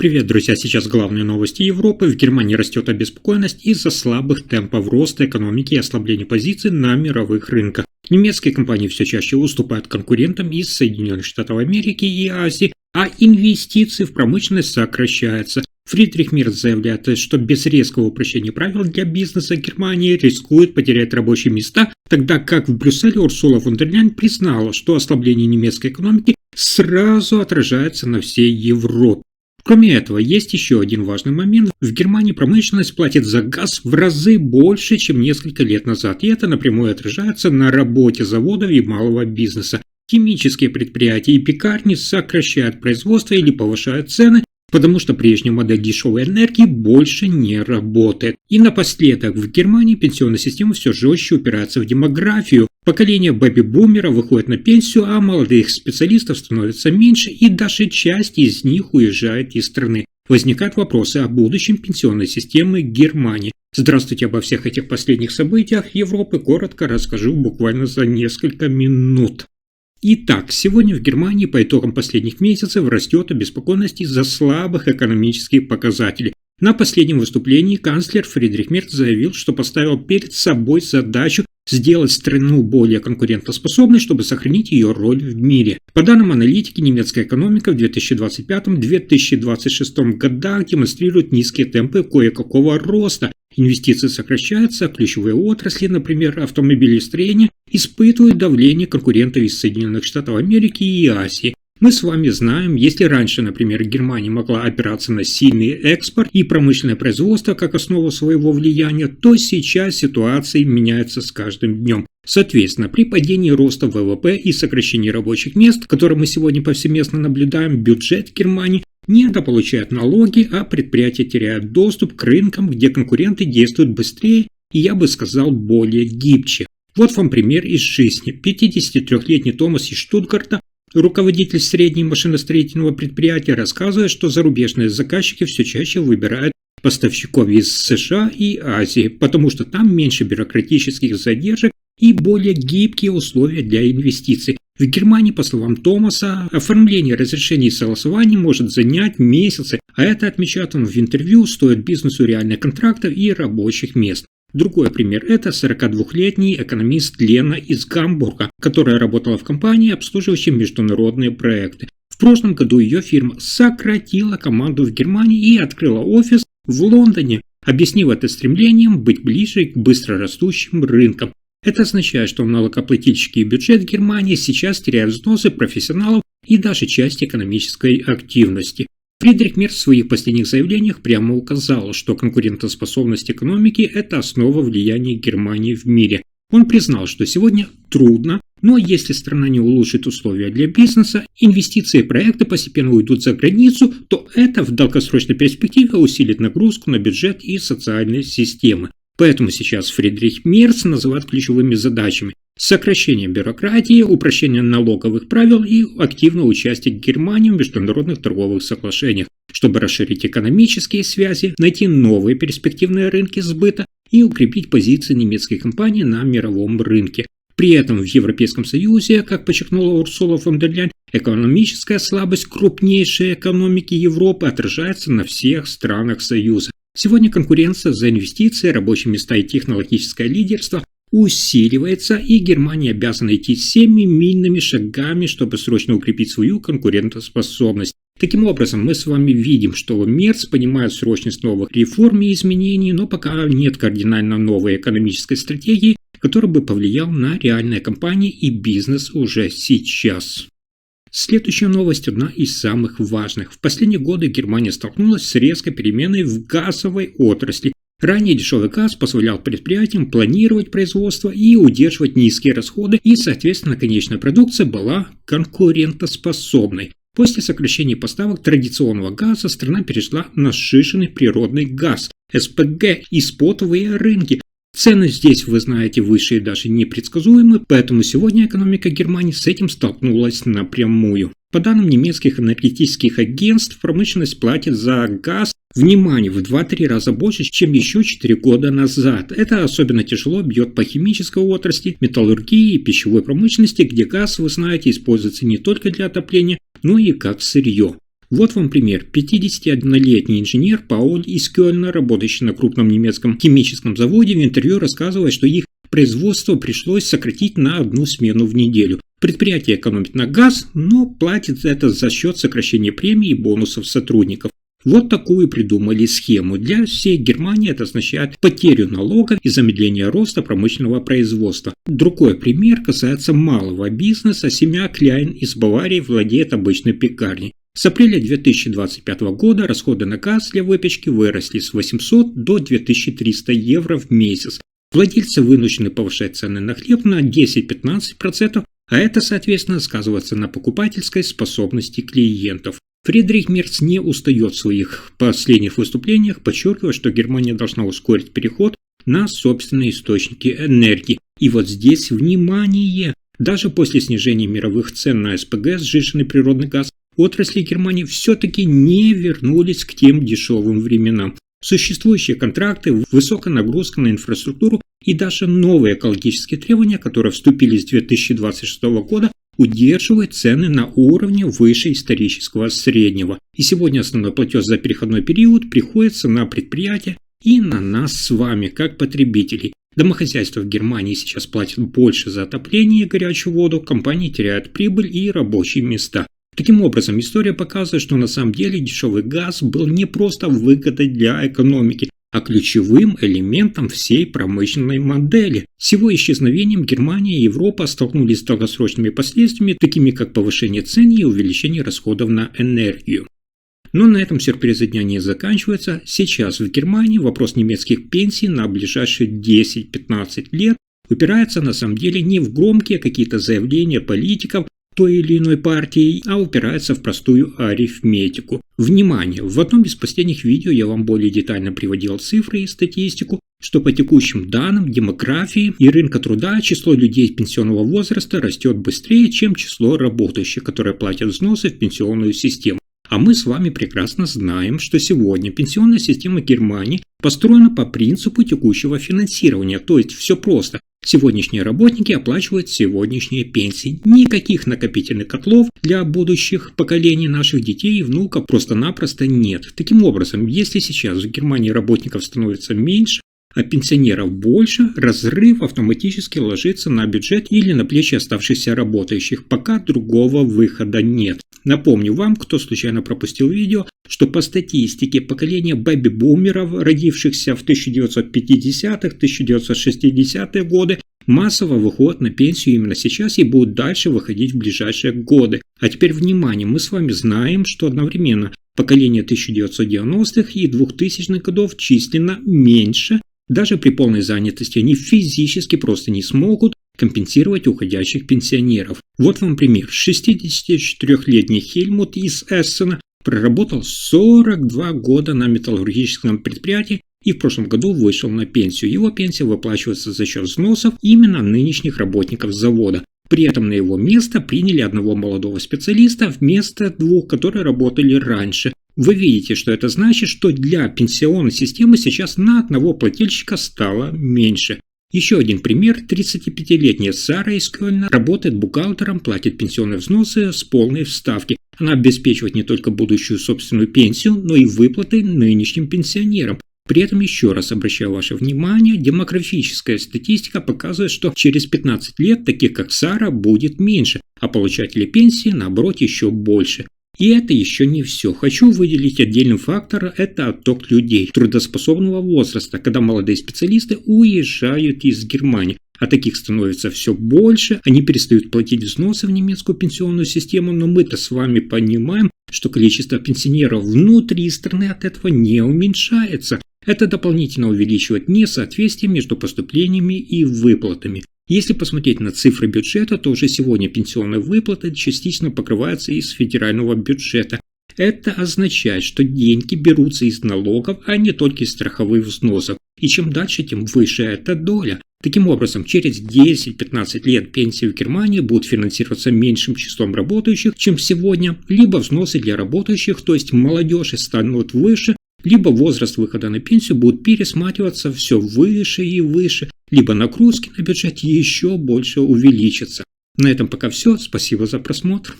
Привет, друзья! Сейчас главные новости Европы. В Германии растет обеспокоенность из-за слабых темпов роста экономики и ослабления позиций на мировых рынках. Немецкие компании все чаще уступают конкурентам из Соединенных Штатов Америки и Азии, а инвестиции в промышленность сокращаются. Фридрих Мерц заявляет, что без резкого упрощения правил для бизнеса Германия рискует потерять рабочие места, тогда как в Брюсселе Урсула фон дер Ляйен признала, что ослабление немецкой экономики сразу отражается на всей Европе. Кроме этого, есть еще один важный момент. В Германии промышленность платит за газ в разы больше, чем несколько лет назад, и это напрямую отражается на работе заводов и малого бизнеса. Химические предприятия и пекарни сокращают производство или повышают цены, потому что прежняя модель дешевой энергии больше не работает. И напоследок, в Германии пенсионная система все жестче упирается в демографию. Поколение бэби-бумеров выходит на пенсию, а молодых специалистов становится меньше, и даже часть из них уезжает из страны. Возникают вопросы о будущем пенсионной системы Германии. Здравствуйте, обо всех этих последних событиях Европы коротко расскажу буквально за несколько минут. Итак, сегодня в Германии по итогам последних месяцев растет обеспокоенность из-за слабых экономических показателей. На последнем выступлении канцлер Фридрих Мерц заявил, что поставил перед собой задачу сделать страну более конкурентоспособной, чтобы сохранить ее роль в мире. По данным аналитики, немецкая экономика в 2025-2026 годах демонстрирует низкие темпы кое-какого роста. Инвестиции сокращаются, а ключевые отрасли, например, автомобилестроение, испытывают давление конкурентов из Соединенных Штатов Америки и Азии. Мы с вами знаем, если раньше, например, Германия могла опираться на сильный экспорт и промышленное производство как основу своего влияния, то сейчас ситуация меняется с каждым днем. Соответственно, при падении роста ВВП и сокращении рабочих мест, которые мы сегодня повсеместно наблюдаем, бюджет Германии недополучает налоги, а предприятия теряют доступ к рынкам, где конкуренты действуют быстрее и, я бы сказал, более гибче. Вот вам пример из жизни. 53-летний Томас из Штутгарта, руководитель среднего машиностроительного предприятия, рассказывает, что зарубежные заказчики все чаще выбирают поставщиков из США и Азии, потому что там меньше бюрократических задержек и более гибкие условия для инвестиций. В Германии, по словам Томаса, оформление разрешений и согласований может занять месяцы, а это, отмечает он в интервью, стоит бизнесу реальных контрактов и рабочих мест. Другой пример – это 42-летний экономист Лена из Гамбурга, которая работала в компании, обслуживающей международные проекты. В прошлом году ее фирма сократила команду в Германии и открыла офис в Лондоне, объяснив это стремлением быть ближе к быстрорастущим рынкам. Это означает, что налогоплательщики и бюджет Германии сейчас теряют взносы профессионалов и даже часть экономической активности. Фридрих Мерц в своих последних заявлениях прямо указал, что конкурентоспособность экономики – это основа влияния Германии в мире. Он признал, что сегодня трудно, но если страна не улучшит условия для бизнеса, инвестиции и проекты постепенно уйдут за границу, то это в долгосрочной перспективе усилит нагрузку на бюджет и социальные системы. Поэтому сейчас Фридрих Мерц называет ключевыми задачами сокращение бюрократии, упрощение налоговых правил и активное участие Германии в международных торговых соглашениях, чтобы расширить экономические связи, найти новые перспективные рынки сбыта и укрепить позиции немецких компаний на мировом рынке. При этом в Европейском Союзе, как подчеркнула Урсула фон дер Ляйен, экономическая слабость крупнейшей экономики Европы отражается на всех странах Союза. Сегодня конкуренция за инвестиции, рабочие места и технологическое лидерство усиливается, и Германия обязана идти семимильными шагами, чтобы срочно укрепить свою конкурентоспособность. Таким образом, мы с вами видим, что Мерц понимает срочность новых реформ и изменений, но пока нет кардинально новой экономической стратегии, которая бы повлияла на реальные компании и бизнес уже сейчас. Следующая новость одна из самых важных. В последние годы Германия столкнулась с резкой переменой в газовой отрасли. Ранее дешевый газ позволял предприятиям планировать производство и удерживать низкие расходы, и, соответственно, конечная продукция была конкурентоспособной. После сокращения поставок традиционного газа страна перешла на сжиженный природный газ, СПГ, и спотовые рынки. Цены здесь, вы знаете, выше и даже непредсказуемы, поэтому сегодня экономика Германии с этим столкнулась напрямую. По данным немецких энергетических агентств, промышленность платит за газ, внимание, в 2-3 раза больше, чем еще 4 года назад. Это особенно тяжело бьет по химической отрасли, металлургии и пищевой промышленности, где газ, вы знаете, используется не только для отопления, но и как сырье. Вот вам пример. 51-летний инженер Пауль из Кёльна, работающий на крупном немецком химическом заводе, в интервью рассказывает, что их производство пришлось сократить на 1 смену в неделю. Предприятие экономит на газ, но платит это за счет сокращения премий и бонусов сотрудников. Вот такую придумали схему. Для всей Германии это означает потерю налогов и замедление роста промышленного производства. Другой пример касается малого бизнеса. Семья Кляйн из Баварии владеет обычной пекарней. С апреля 2025 года расходы на газ для выпечки выросли с 800 до 2300 евро в месяц. Владельцы вынуждены повышать цены на хлеб на 10-15%, а это, соответственно, сказывается на покупательской способности клиентов. Фридрих Мерц не устает в своих последних выступлениях, подчеркивая, что Германия должна ускорить переход на собственные источники энергии. И вот здесь внимание! Даже после снижения мировых цен на СПГ, сжиженный природный газ, отрасли Германии все-таки не вернулись к тем дешевым временам. Существующие контракты, высокая нагрузка на инфраструктуру и даже новые экологические требования, которые вступили с 2026 года, удерживают цены на уровне выше исторического среднего. И сегодня основной платеж за переходной период приходится на предприятия и на нас с вами, как потребителей. Домохозяйства в Германии сейчас платят больше за отопление и горячую воду, компании теряют прибыль и рабочие места. Таким образом, история показывает, что на самом деле дешевый газ был не просто выгодой для экономики, а ключевым элементом всей промышленной модели. С его исчезновением Германия и Европа столкнулись с долгосрочными последствиями, такими как повышение цен и увеличение расходов на энергию. Но на этом сюрпризы дня не заканчиваются. Сейчас в Германии вопрос немецких пенсий на ближайшие 10-15 лет упирается на самом деле не в громкие какие-то заявления политиков той или иной партии, а упирается в простую арифметику. Внимание! В одном из последних видео я вам более детально приводил цифры и статистику, что по текущим данным демографии и рынка труда число людей пенсионного возраста растет быстрее, чем число работающих, которые платят взносы в пенсионную систему. А мы с вами прекрасно знаем, что сегодня пенсионная система Германии построена по принципу текущего финансирования, то есть все просто. Сегодняшние работники оплачивают сегодняшние пенсии. Никаких накопительных котлов для будущих поколений наших детей и внуков просто-напросто нет. Таким образом, если сейчас в Германии работников становится меньше, а пенсионеров больше, разрыв автоматически ложится на бюджет или на плечи оставшихся работающих, пока другого выхода нет. Напомню вам, кто случайно пропустил видео, что по статистике поколения бэби-бумеров, родившихся в 1950-1960-е годы, массово выходят на пенсию именно сейчас и будут дальше выходить в ближайшие годы. А теперь внимание, мы с вами знаем, что одновременно поколение 1990-х и 2000-х годов численно меньше. Даже при полной занятости они физически просто не смогут компенсировать уходящих пенсионеров. Вот вам пример. 64-летний Хельмут из Эссена проработал 42 года на металлургическом предприятии и в прошлом году вышел на пенсию. Его пенсия выплачивается за счет взносов именно нынешних работников завода. При этом на его место приняли одного молодого специалиста вместо двух, которые работали раньше. Вы видите, что это значит, что для пенсионной системы сейчас на одного плательщика стало меньше. Еще один пример. 35-летняя Сара из Кёльна работает бухгалтером, платит пенсионные взносы с полной вставки. Она обеспечивает не только будущую собственную пенсию, но и выплаты нынешним пенсионерам. При этом еще раз обращаю ваше внимание, демографическая статистика показывает, что через 15 лет таких как Сара будет меньше, а получателей пенсии наоборот еще больше. И это еще не все. Хочу выделить отдельный фактор – это отток людей трудоспособного возраста, когда молодые специалисты уезжают из Германии. А таких становится все больше, они перестают платить взносы в немецкую пенсионную систему, но мы-то с вами понимаем, что количество пенсионеров внутри страны от этого не уменьшается. Это дополнительно увеличивает несоответствие между поступлениями и выплатами. Если посмотреть на цифры бюджета, то уже сегодня пенсионные выплаты частично покрываются из федерального бюджета. Это означает, что деньги берутся из налогов, а не только из страховых взносов. И чем дальше, тем выше эта доля. Таким образом, через 10-15 лет пенсии в Германии будут финансироваться меньшим числом работающих, чем сегодня, либо взносы для работающих, то есть молодежи станут выше, либо возраст выхода на пенсию будет пересматриваться все выше и выше, либо нагрузки на бюджет еще больше увеличатся. На этом пока все. Спасибо за просмотр.